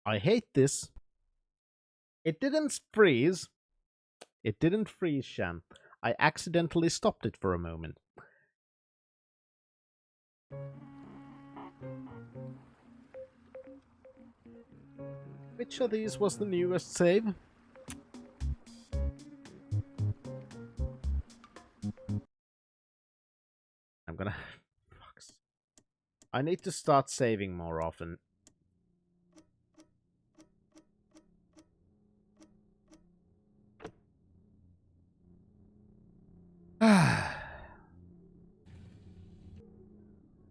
I hate this. It didn't freeze. It didn't freeze, Shan. I accidentally stopped it for a moment. Which of these was the newest save? I'm gonna... Fucks. I need to start saving more often.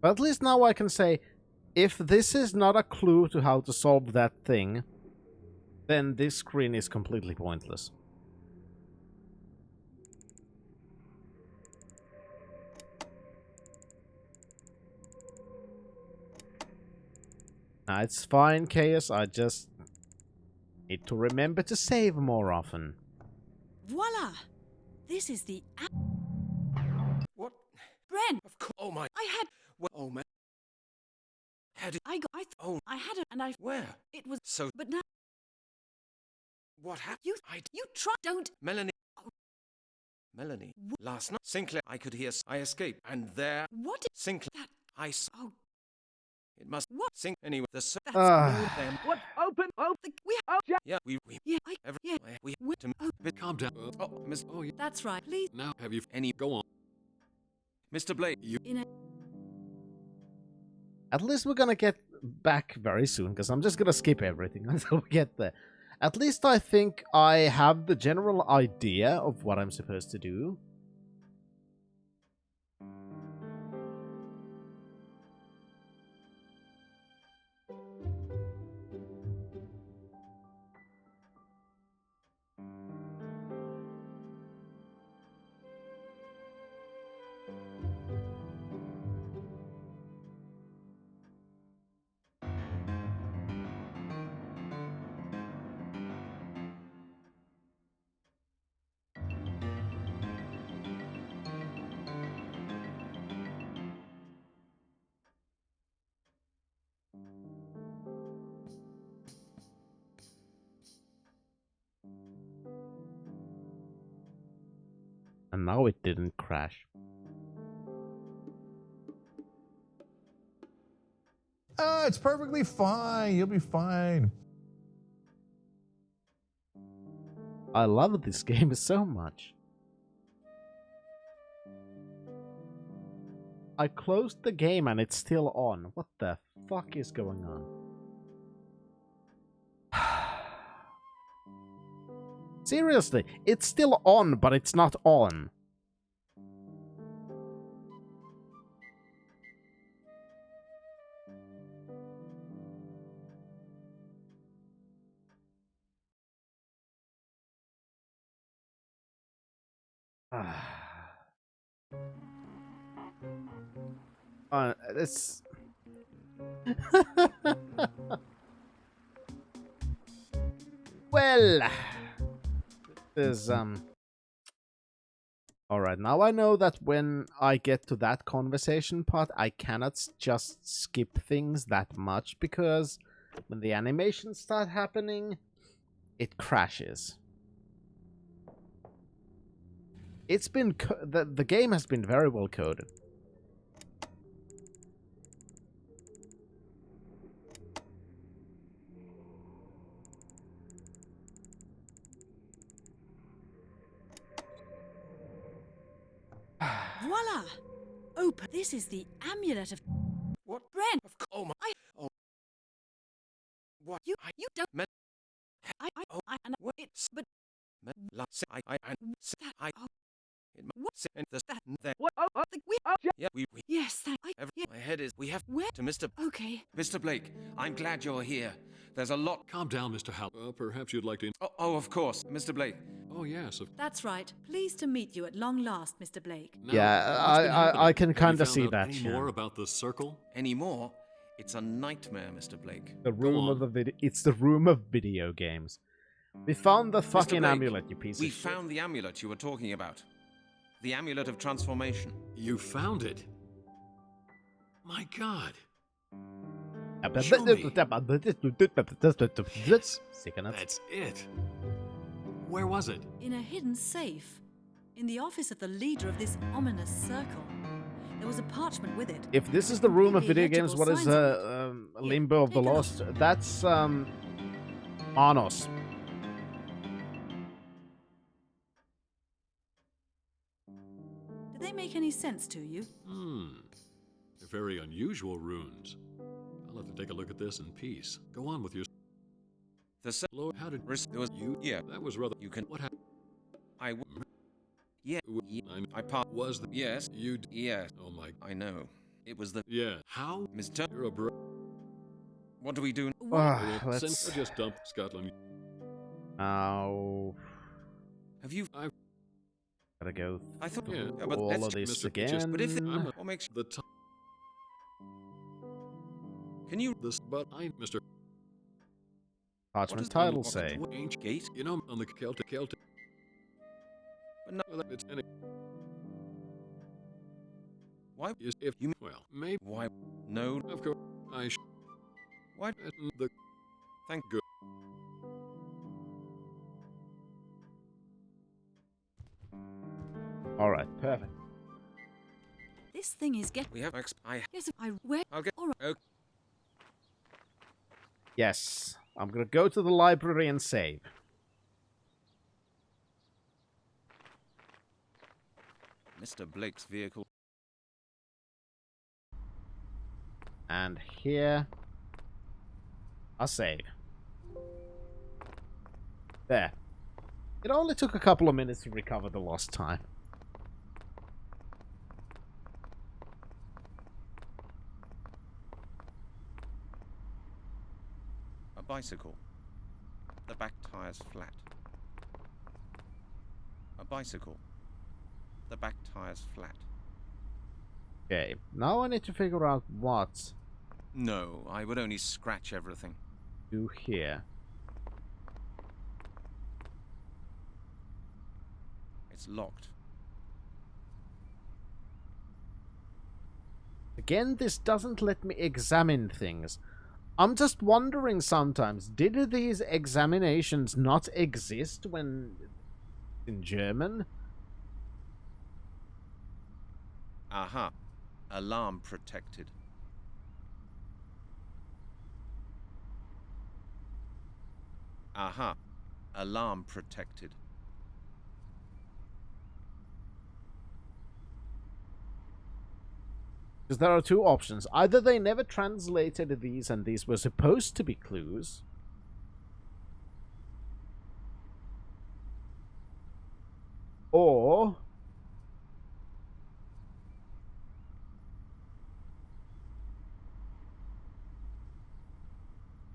But at least now I can say, if this is not a clue to how to solve that thing, then this screen is completely pointless. Nah, it's fine, Chaos. I just need to remember to save more often. Voila! This is the What? Bren. Of course. Oh my. I had. Well, oh man. Had it? I got. Oh. I had it, and I. Where? It was. So. But now What happened? you try. Don't. Melanie. Melanie. Last night. Sinclair. I could hear. I escaped. And there. What? Sinclair. That. I. S Oh. It must. What? Sink. Anyway. The. That's No, them. What? Open! Open! We. Yeah. We. Yeah. I. Every. Yeah. We. We- To. oh. Calm down. Oh, Miss. Oh, yeah. That's right. Please. Now, have you Any. go on? Mr. Blake. You In a. At least we're gonna get back very soon, because I'm just gonna skip everything until we get there. At least I think I have the general idea of what I'm supposed to do. And now it didn't crash. It's perfectly fine. You'll be fine. I love this game so much. I closed the game and it's still on. What the fuck is going on? Seriously, it's still on, but it's not on. It's... Well... There's, Alright, now I know that when I get to that conversation part, I cannot just skip things that much, because when the animations start happening, it crashes. It's been... the game has been very well coded. Voila! Open. This is the amulet of What? Bren. Of course. Oh my. I. Oh. What? You. You don't. Men. I. And What? it's. But. Last. I. And. That. I. Oh. It What? must. And the. That. There. What? Oh, The, we. Yeah. We. Yes. Thank. I. Yeah. My head is. We have Where? to Mr. Okay. Mr. Blake. I'm glad you're here. There's a lot. calm down, Mr. Hal. Perhaps you'd like to. Oh, of course, Mr. Blake. Oh, yes. That's right. Pleased to meet you at long last, Mr. Blake. Now, Yeah, what's been happening? I can Have you kinda found see out that, Any yeah. more about the circle? Any more? It's a nightmare, Mr. Blake. The room on. of the video. It's the room of video games. We found the fucking Blake, amulet, you piece We of shit. found the amulet you were talking about. The amulet of transformation. You found it. My God. Show me. Second. That's it. Where was it? In a hidden safe. In the office of the leader of this ominous circle. There was a parchment with it. If this is the room of video Completely games, what is illegible signs on it. Limbo of the take a look. Lost? That's Arnos. Did they make any sense to you? They're very unusual runes. I'll have to take a look at this in peace. Go on with your... The Lord, how did... there was You... yeah. That was rather... You can. What happened? I yeah. I part. Was the... Yes. You... Yes. Oh my... I know. It was the Yeah. How? Mr. You're a bro... What do we do? Let's Since I just dumped Scotland... now Have you? gotta go I thought. Yeah. But all let's of this Mr. Peaches, again. But if I'm what makes the time... can you This... But I'm... Mr... Parchment is title the- say. Ancient gate? You know, on the Celtic... But no. Well, it's... Any... Why? Is if... You- Well, maybe... Why? No. Of course, I... Why? The... Thank Good. All right, perfect. This thing is getting. We have. I. Yes, where? I'll get. All right. Okay. Yes, I'm gonna go to the library and save. Mr. Blake's vehicle. And here, I'll save. There. It only took a couple of minutes to recover the lost time. A bicycle. The back tire's flat. A bicycle. The back tire's flat. Okay, now I need to figure out what No, I would only scratch everything. to do here. It's locked. Again, this doesn't let me examine things. I'm just wondering sometimes, did these examinations not exist when in German? Aha. Alarm protected. Aha. Alarm protected. Because there are two options. Either they never translated these and these were supposed to be clues, or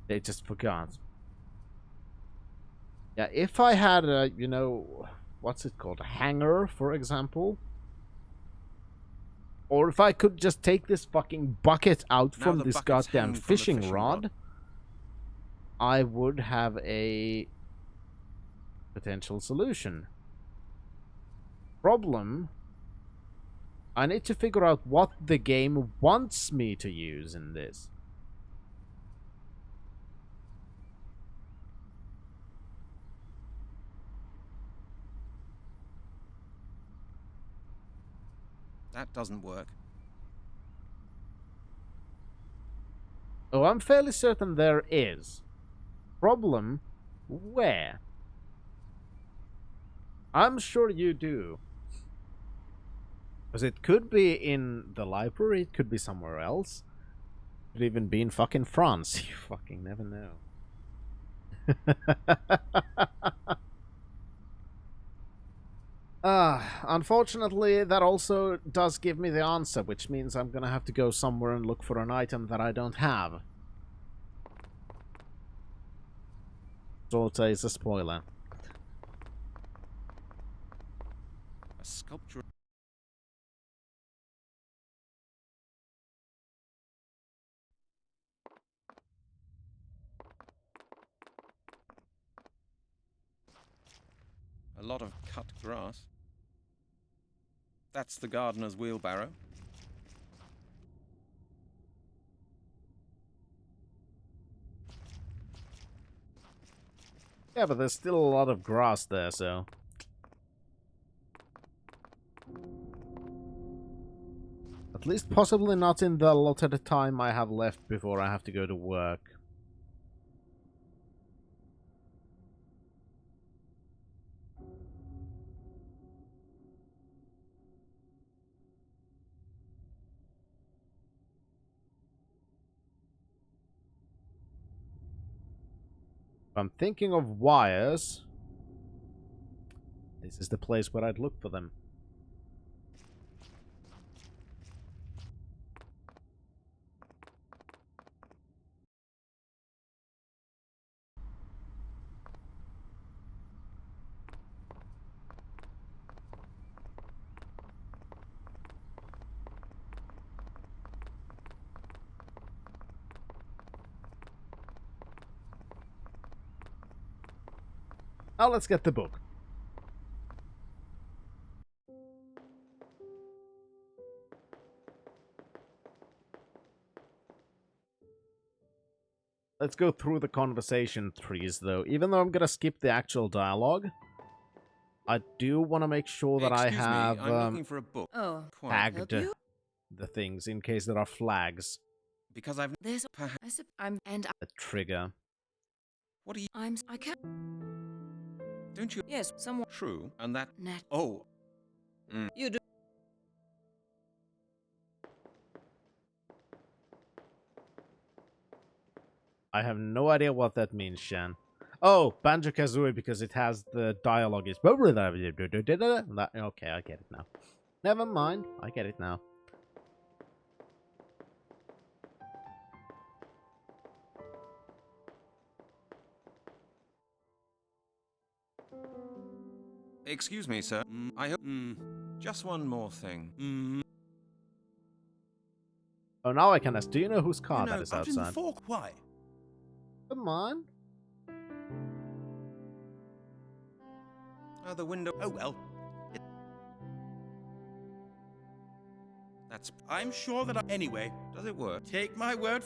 they just forgot. Yeah, if I had a, you know, what's it called? A hanger, for example. Or if I could just take this fucking bucket out Now from the this bucket's goddamn hanging from the fishing fishing rod, rod. I would have a potential solution. Problem, I need to figure out what the game wants me to use in this. That doesn't work. Oh, I'm fairly certain there is. Problem, where? I'm sure you do. Because it could be in the library, it could be somewhere else. It could even be in fucking France. You fucking never know. Unfortunately, that also does give me the answer, which means I'm gonna have to go somewhere and look for an item that I don't have. Zolta is a spoiler. A sculpture. A lot of cut grass. That's the gardener's wheelbarrow. Yeah, but there's still a lot of grass there, so... At least possibly not in the lot of the time I have left before I have to go to work. If I'm thinking of wires, this is the place where I'd look for them. Now let's get the book. Let's go through the conversation trees, though. Even though I'm gonna skip the actual dialogue, I do want to make sure that I Excuse have me, I'm looking for a book. Oh, Quiet. tagged help you? the things in case there are flags. Because I've... There's Perhaps... A trigger. What do you... I can't. Don't you... Yes, someone. True, and that... Nat. Oh. You do. I have no idea what that means, Shan. Oh, Banjo-Kazooie, because it has the dialogue is... That, okay, I get it now. Never mind, I get it now. Excuse me, sir. I hope... just one more thing. Oh, now I can ask, do you know whose car that is out in the outside? fork, why? Come on. Oh, the window... Oh, well. That's... I'm sure that Anyway, Does it work? take my word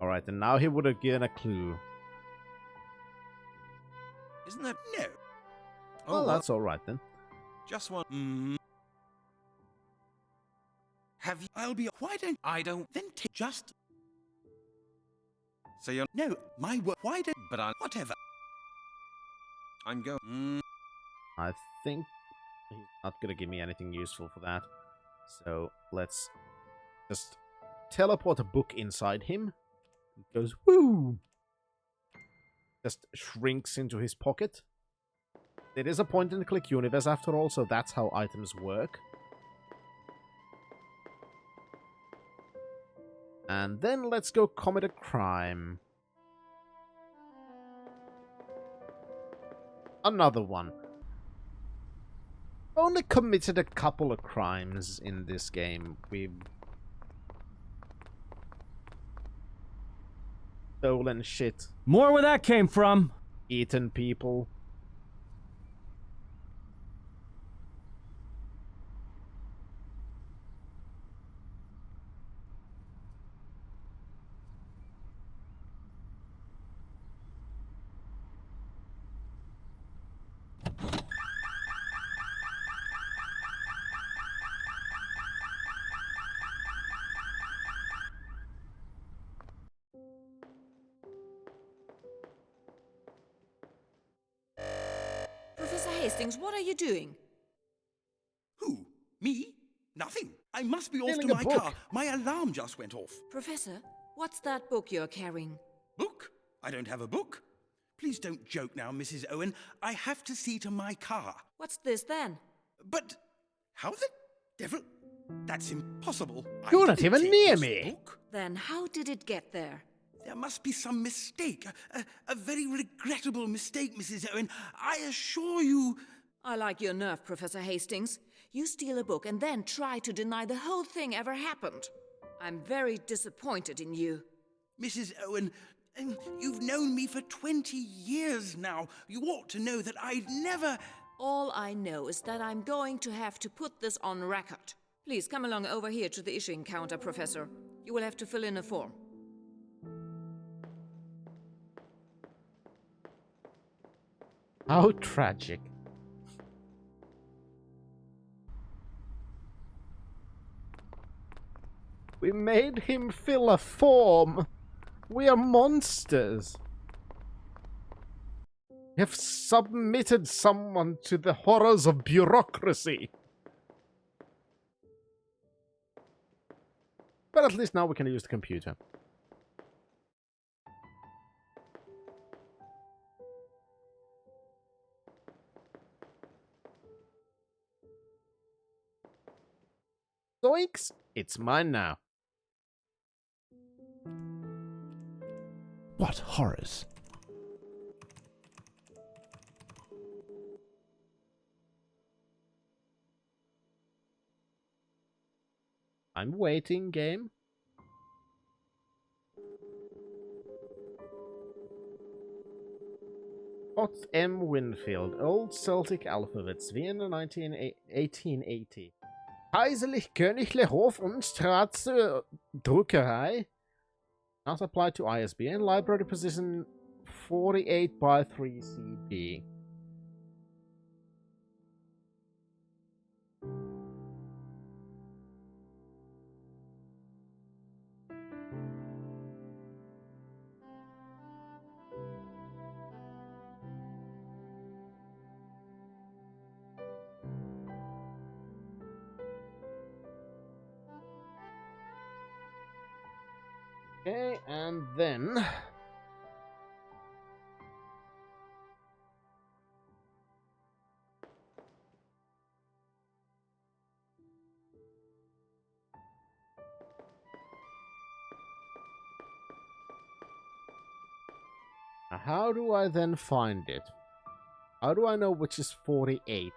Alright, and now he would have given a clue. Isn't that... No. Oh, Well, well, that's alright then. just one... Have you... I'll be... Why don't... I don't... Then take... Just... So you're... No, my word. Why don't... But I... Whatever. I'm going... I think he's not gonna give me anything useful for that. So let's just teleport a book inside him. It goes woo! Just shrinks into his pocket. It is a point and click universe after all, so that's how items work. And then let's go commit a crime. Another one. Only committed a couple of crimes in this game. We've stolen shit, More where that came from. eaten people. Professor Hastings, what are you doing? Who? Me? Nothing. I must be off Stealing to a my book. car. My alarm just went off. Professor, what's that book you're carrying? Book? I don't have a book. Please don't joke now, Mrs. Owen. I have to see to my car. What's this then? But how the devil? That's impossible. I You're not didn't even take near this me. book. Then how did it get there? There must be some mistake. A very regrettable mistake, Mrs. Owen. I assure you. I like your nerve, Professor Hastings. You steal a book and then try to deny the whole thing ever happened. I'm very disappointed in you. Mrs. Owen, you've known me for 20 years now. You ought to know that I'd never... All I know is that I'm going to have to put this on record. Please come along over here to the issuing counter, Professor. You will have to fill in a form. How tragic. We made him fill a form. We are monsters. We have submitted someone to the horrors of bureaucracy. But at least now we can use the computer. Zoinks! It's mine now. What horrors? I'm waiting, game. Ott M. Winfield, Old Celtic Alphabets, Vienna 1880. Kaiserlich-Königliche Hof- und Staatsdruckerei. Not applied to ISBN. Library position 48 by 3 CB. Okay, and then how do I then find it? How do I know which is 48?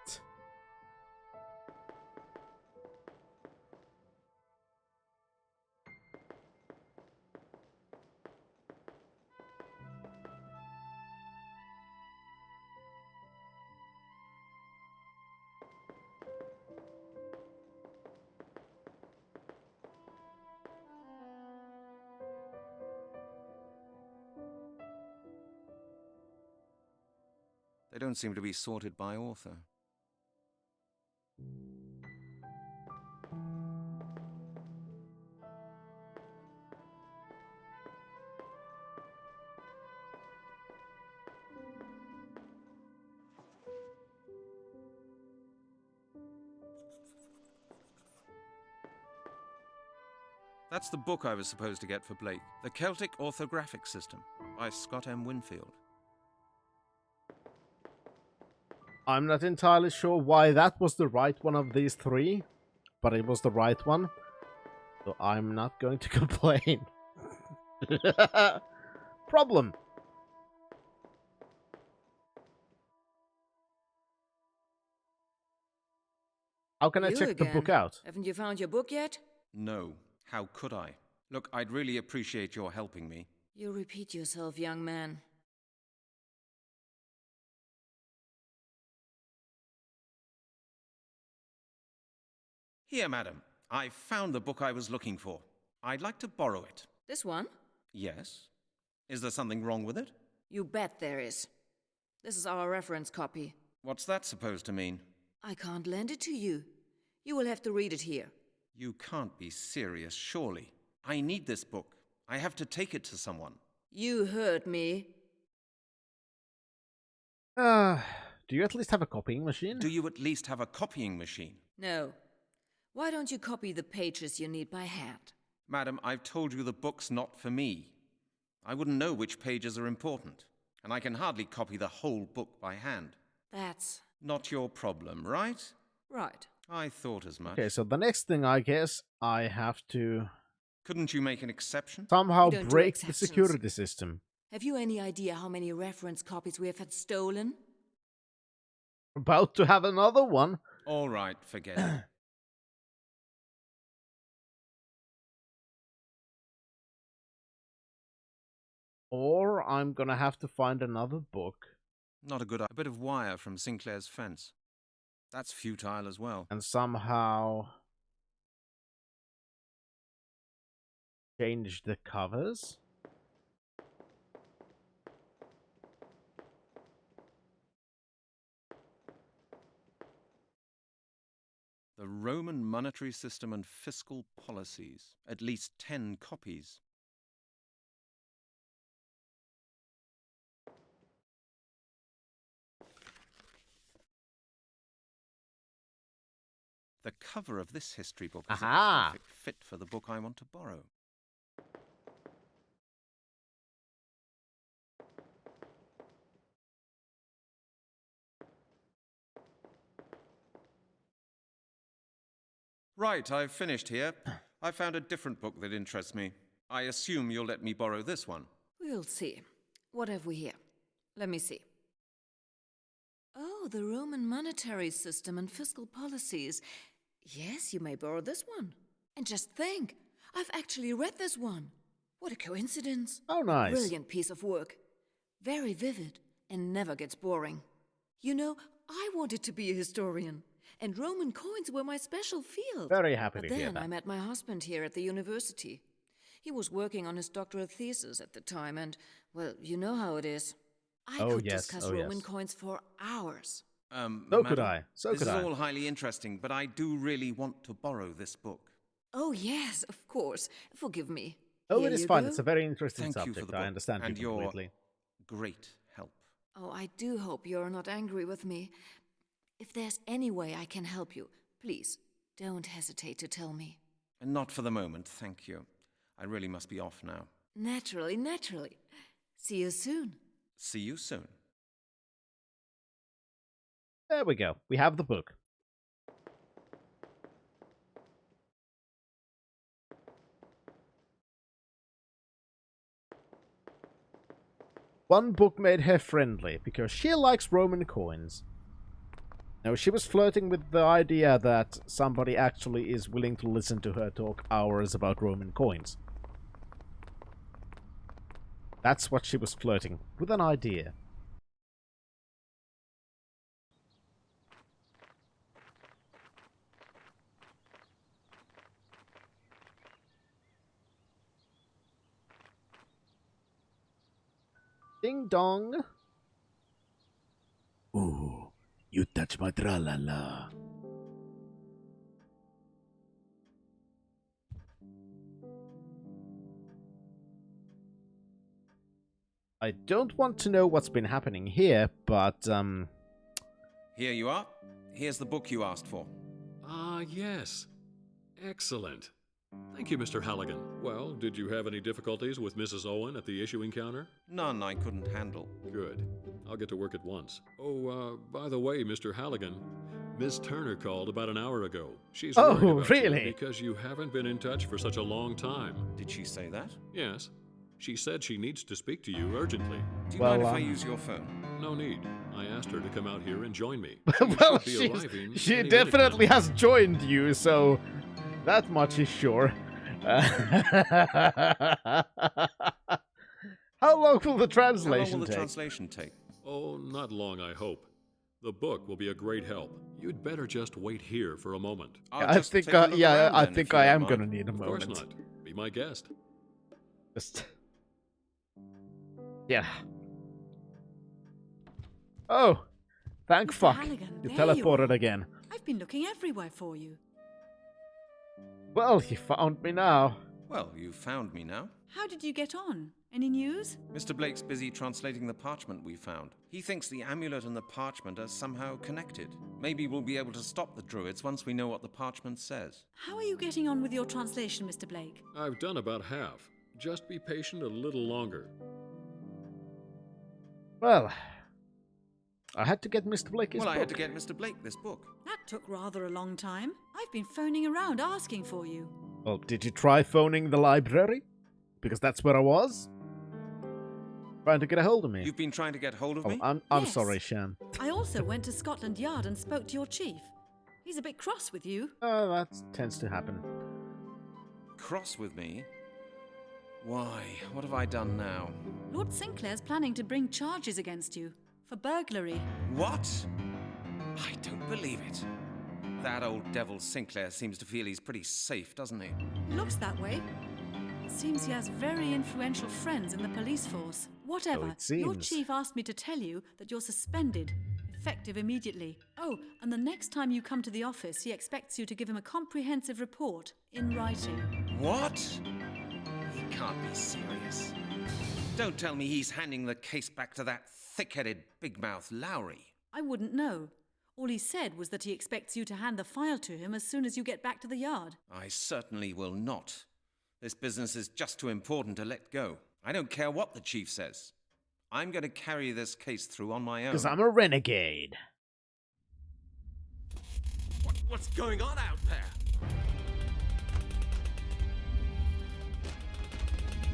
They don't seem to be sorted by author. That's the book I was supposed to get for Blake. The Celtic Orthographic System by Scott M. Winfield. I'm not entirely sure why that was the right one of these three, but it was the right one. So I'm not going to complain. Problem. How can I You check the again. book out? Haven't you found your book yet? No, how could I? Look, I'd really appreciate your helping me. You repeat yourself, young man. Here, madam. I found the book I was looking for. I'd like to borrow it. This one? Yes? Is there something wrong with it? You bet there is. This is our reference copy. What's that supposed to mean? I can't lend it to you. You will have to read it here. You can't be serious, surely. I need this book. I have to take it to someone. You heard me. Do you at least have a copying machine? Do you at least have a copying machine? No. Why don't you copy the pages you need by hand? Madam, I've told you the book's not for me. I wouldn't know which pages are important, and I can hardly copy the whole book by hand. That's Not your problem, right? right. I thought as much. Okay, so the next thing I guess I have to Couldn't you make an exception? somehow We don't do break the exceptions. security system. Have you any idea how many reference copies we have had stolen? About to have another one. All right, forget it. Or I'm gonna have to find another book Not a good idea. A bit of wire from Sinclair's fence. That's futile as well. and somehow change the covers. The Roman monetary system and fiscal policies. At least 10 copies. The cover of this history book is a Aha! perfect fit for the book I want to borrow. Right, I've finished here. I found a different book that interests me. I assume you'll let me borrow this one. We'll see. What have we here? Let me see. Oh, the Roman monetary system and fiscal policies. Yes, you may borrow this one. And just think, I've actually read this one. What a coincidence. Oh, nice. Brilliant piece of work. Very vivid and never gets boring. You know, I wanted to be a historian, and Roman coins were my special field. Very happy But to hear then that. I met my husband here at the university. He was working on his doctoral thesis at the time, and, well, you know how it is. I could discuss Roman coins for hours. So could I. This is all highly interesting, but I do really want to borrow this book. Oh, yes, of course. Forgive me. Oh, Here it is you fine. go. It's a very interesting Thank you subject. for the book I understand and you your completely. great help. Oh, I do hope you're not angry with me. If there's any way I can help you, please, don't hesitate to tell me. Not for the moment, thank you. I really must be off now. Naturally, naturally. See you soon. See you soon. There we go. We have the book. One book made her friendly because she likes Roman coins. No, she was flirting with the idea that somebody actually is willing to listen to her talk hours about Roman coins. That's what she was flirting with, an idea. Ding dong. Ooh, you touch my tra-la-la. I don't want to know what's been happening here, but, Here you are. Here's the book you asked for. Ah, yes. Excellent. Thank you, Mr. Halligan. Well, did you have any difficulties with Mrs. Owen at the issuing counter? None I couldn't handle. Good. I'll get to work at once. Oh, by the way, Mr. Halligan, Miss Turner called about an hour ago. She's Oh, worried about really? you because you haven't been in touch for such a long time. Did she say that? Yes. She said she needs to speak to you urgently. Do you Well, mind if I use your phone? No need. I asked her to come out here and join me. well, She should be arriving she any minute definitely now. has joined you, so that much is sure. How long will the How translation long will the take? translation take? Oh, not long, I hope. The book will be a great help. You'd better just wait here for a moment. I'll I just think, take a look yeah, around I then, think if you I don't am mind. gonna need a Of course moment. not. Be my guest. Just... Yeah. Oh, thank Mr. fuck. Halligan, You there you teleported are. again. I've been looking everywhere for you. Well, you found me now. Well, you found me now. How did you get on? Any news? Mr. Blake's busy translating the parchment we found. He thinks the amulet and the parchment are somehow connected. Maybe we'll be able to stop the Druids once we know what the parchment says. How are you getting on with your translation, Mr. Blake? I've done about half. Just be patient a little longer. Well, I had to get Mr. Blake his Well, book. I had to get Mr. Blake this book. That took rather a long time. I've been phoning around asking for you. Well, did you try phoning the library? Because that's where I was. Trying to get a hold of me. You've been trying to get hold of Oh, me? I'm Yes. sorry, Shan. I also went to Scotland Yard and spoke to your chief. He's a bit cross with you. That tends to happen. Cross with me? Why? What have I done now? Lord Sinclair's planning to bring charges against you for burglary. What? I don't believe it. That old devil Sinclair seems to feel he's pretty safe, doesn't he? It looks that way. It seems he has very influential friends in the police force. Whatever, So it your seems. chief asked me to tell you that you're suspended, effective immediately. Oh, and the next time you come to the office, he expects you to give him a comprehensive report in writing. What? He can't be serious. Don't tell me he's handing the case back to that thick-headed, big-mouth Lowry. I wouldn't know. All he said was that he expects you to hand the file to him as soon as you get back to the yard. I certainly will not. This business is just too important to let go. I don't care what the chief says. I'm going to carry this case through on my own. Because I'm a renegade. What's going on out there?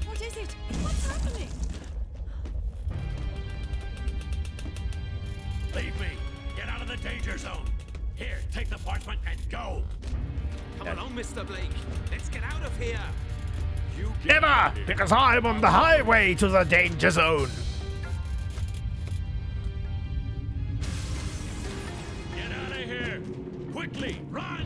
What is it? What's happening? Leave me! Get out of the danger zone! Here, take the parchment and go! Come along, Mr. Blake. Let's get out of here. You Never! Because I'm on the highway to the danger zone. Get out of here! Quickly, run!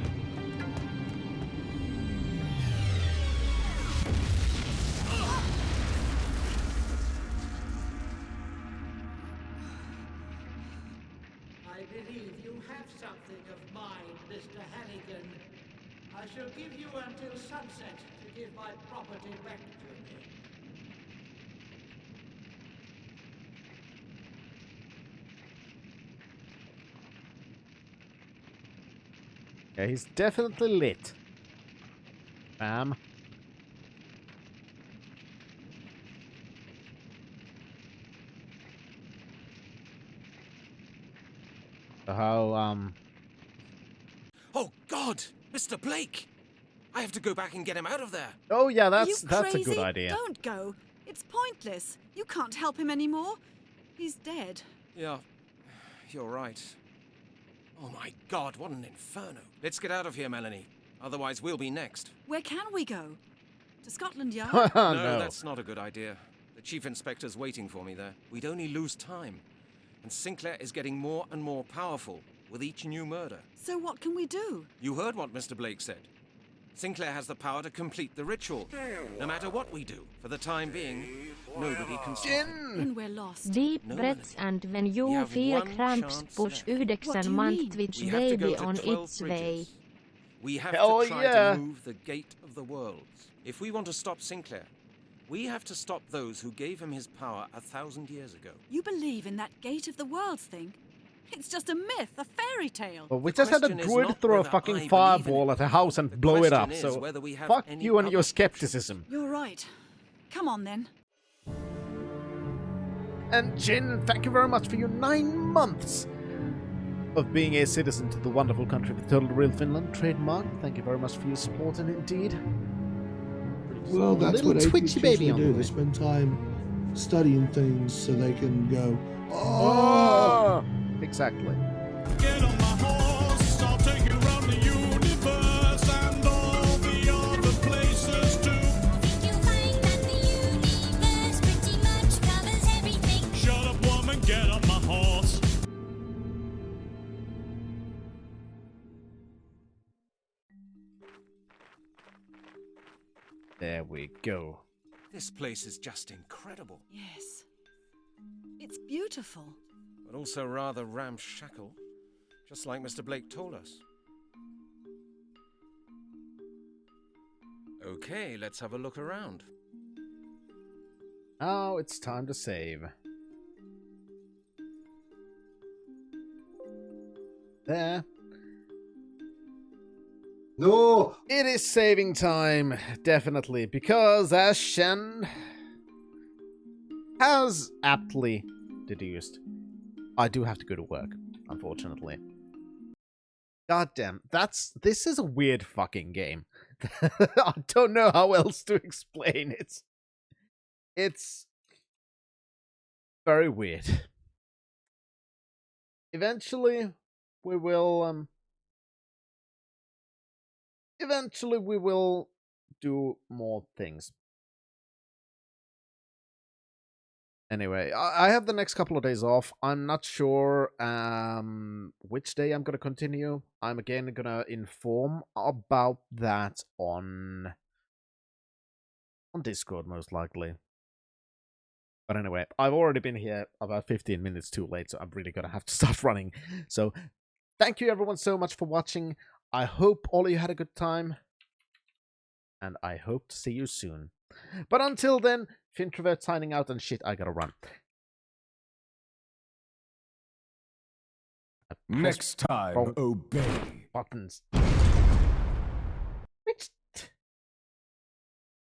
I believe you have something of mine, Mr. Hannigan. I shall give you until sunset to give my property back to me. Yeah, he's definitely lit. Ma'am. So how, Oh, God! Mr. Blake! I have to go back and get him out of there. Oh yeah, Are you that's a crazy? good idea. Don't go. It's pointless. You can't help him anymore. He's dead. Yeah, you're right. Oh my God, what an inferno. Let's get out of here, Melanie. Otherwise, we'll be next. Where can we go? To Scotland Yard? No, that's not a good idea. The chief inspector's waiting for me there. We'd only lose time. And Sinclair is getting more and more powerful with each new murder. So what can we do? You heard what Mr. Blake said. Sinclair has the power to complete the ritual, no matter what we do. For the time being, nobody can stop him. Then we're lost. Deep breaths and when you feel cramps push 9 month which We have to go baby to on 12 its way. bridges. We have Hell to try yeah. to move the gate of the worlds. If we want to stop Sinclair, we have to stop those who gave him his power 1,000 years ago. You believe in that Gate of the Worlds thing? It's just a myth, a fairy tale. But we just had a question is druid not throw a whether I fucking believe in fireball it. at a house and The blow it question up, is so whether we have fuck any you and your other skepticism. You're right. Come on then. And Jin, thank you very much for your 9 months of being a citizen to the wonderful country of Total Real Finland trademark. Thank you very much for your support and indeed. Well, that's Little what atheists twitchy baby usually on do. the They way. spend time studying things so they can go, Oh! Exactly. Get on my horse, I'll take you around the universe and all the other places too. You'll find that the universe pretty much covers everything. Shut up, woman, get on my horse. There we go. This place is just incredible, Yes. It's beautiful. but also rather ramshackle, just like Mr. Blake told us. Okay, let's have a look around. Now it's time to save. There. No! It is saving time, definitely, because as Shen has aptly deduced, I do have to go to work, unfortunately. Goddamn, this is a weird fucking game. I don't know how else to explain it. It's very weird. Eventually, we will do more things. Anyway, I have the next couple of days off. I'm not sure which day I'm going to continue. I'm again going to inform about that on Discord, most likely. But anyway, I've already been here about 15 minutes too late, so I'm really gonna have to start running. So, thank you everyone so much for watching. I hope all of you had a good time. And I hope to see you soon. But until then, Fintrovert signing out and shit, I gotta run. Next time, obey. Buttons. Which...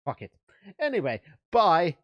Fuck it. Anyway, bye.